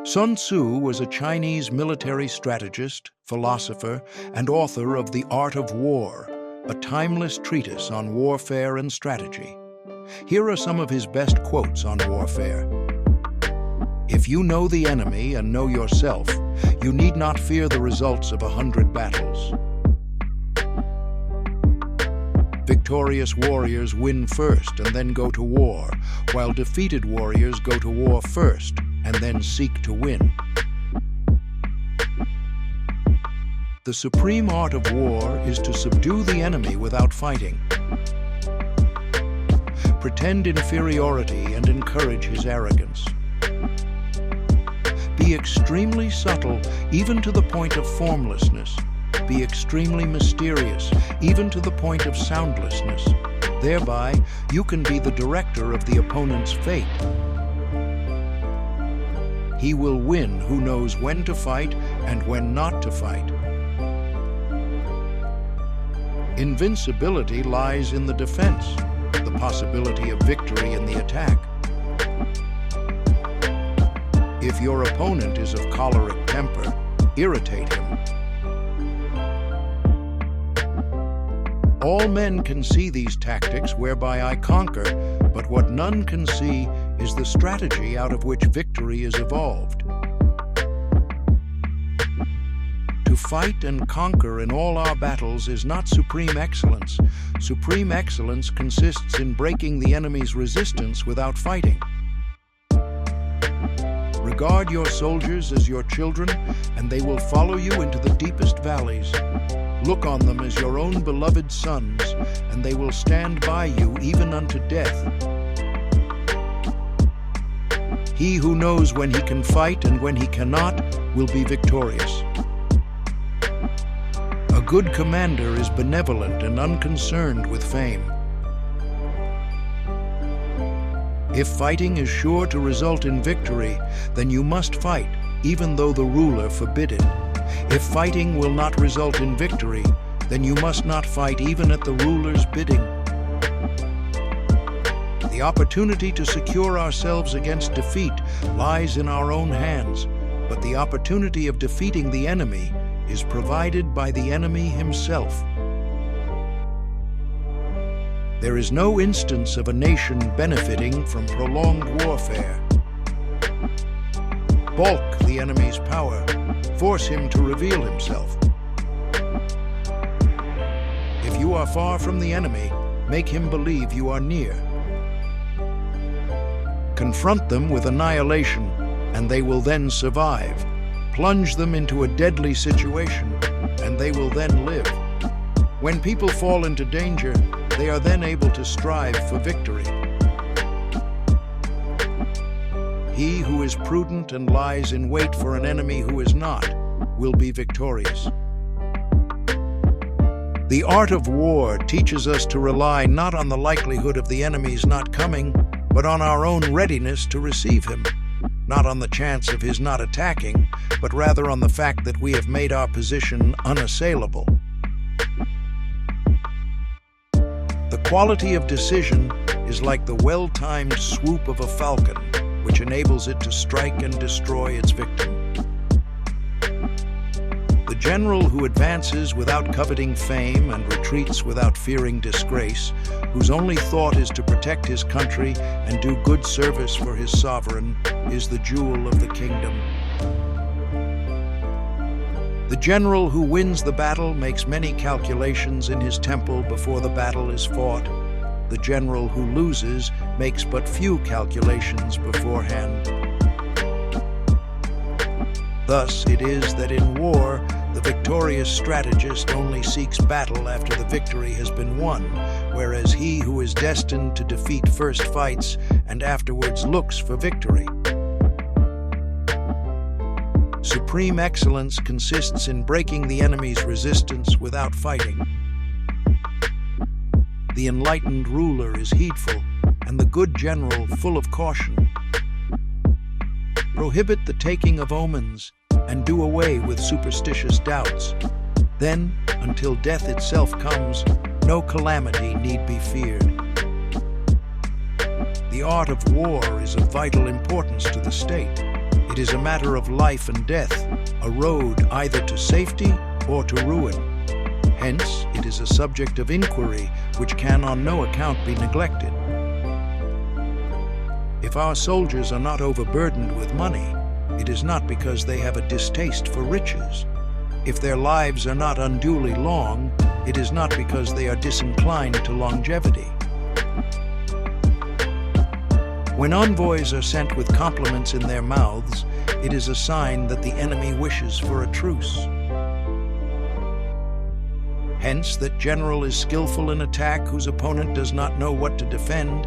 Sun Tzu was a Chinese military strategist, philosopher, and author of The Art of War, a timeless treatise on warfare and strategy. Here are some of his best quotes on warfare. "If you know the enemy and know yourself, you need not fear the results of 100 battles. Victorious warriors win first and then go to war, while defeated warriors go to war first and then seek to win." The supreme art of war is to subdue the enemy without fighting. Pretend inferiority and encourage his arrogance. Be extremely subtle, even to the point of formlessness. Be extremely mysterious, even to the point of soundlessness. Thereby, you can be the director of the opponent's fate. He will win who knows when to fight and when not to fight. Invincibility lies in the defense, the possibility of victory in the attack. If your opponent is of choleric temper, irritate him. All men can see these tactics whereby I conquer, but what none can see is the strategy out of which victory is evolved. To fight and conquer in all our battles is not supreme excellence. Supreme excellence consists in breaking the enemy's resistance without fighting. Regard your soldiers as your children, and they will follow you into the deepest valleys. Look on them as your own beloved sons, and they will stand by you even unto death. He who knows when he can fight and when he cannot will be victorious. A good commander is benevolent and unconcerned with fame. If fighting is sure to result in victory, then you must fight, even though the ruler forbid it. If fighting will not result in victory, then you must not fight even at the ruler's bidding. The opportunity to secure ourselves against defeat lies in our own hands, but the opportunity of defeating the enemy is provided by the enemy himself. There is no instance of a nation benefiting from prolonged warfare. Balk the enemy's power. Force him to reveal himself. If you are far from the enemy, make him believe you are near. Confront them with annihilation, and they will then survive. Plunge them into a deadly situation, and they will then live. When people fall into danger, they are then able to strive for victory. He who is prudent and lies in wait for an enemy who is not will be victorious. The art of war teaches us to rely not on the likelihood of the enemy's not coming, but on our own readiness to receive him. Not on the chance of his not attacking, but rather on the fact that we have made our position unassailable. The quality of decision is like the well-timed swoop of a falcon, which enables it to strike and destroy its victim. The general who advances without coveting fame and retreats without fearing disgrace, whose only thought is to protect his country and do good service for his sovereign, is the jewel of the kingdom. The general who wins the battle makes many calculations in his temple before the battle is fought. The general who loses makes but few calculations beforehand. Thus it is that in war, the victorious strategist only seeks battle after the victory has been won, whereas he who is destined to defeat first fights and afterwards looks for victory. Supreme excellence consists in breaking the enemy's resistance without fighting. The enlightened ruler is heedful, and the good general full of caution. Prohibit the taking of omens, and do away with superstitious doubts. Then, until death itself comes, no calamity need be feared. The art of war is of vital importance to the state. It It is a matter of life and death, a road either to safety or to ruin. Hence, it is a subject of inquiry which can on no account be neglected. If our soldiers are not overburdened with money, it is not because they have a distaste for riches. If their lives are not unduly long, it is not because they are disinclined to longevity. When envoys are sent with compliments in their mouths, it is a sign that the enemy wishes for a truce. Hence, that general is skillful in attack whose opponent does not know what to defend,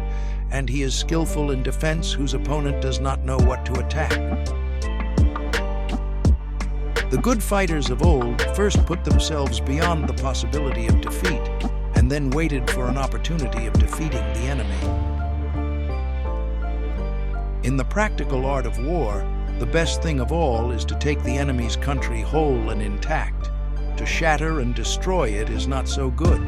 and he is skillful in defense whose opponent does not know what to attack. The good fighters of old first put themselves beyond the possibility of defeat, and then waited for an opportunity of defeating the enemy. In the practical art of war, the best thing of all is to take the enemy's country whole and intact. To shatter and destroy it is not so good.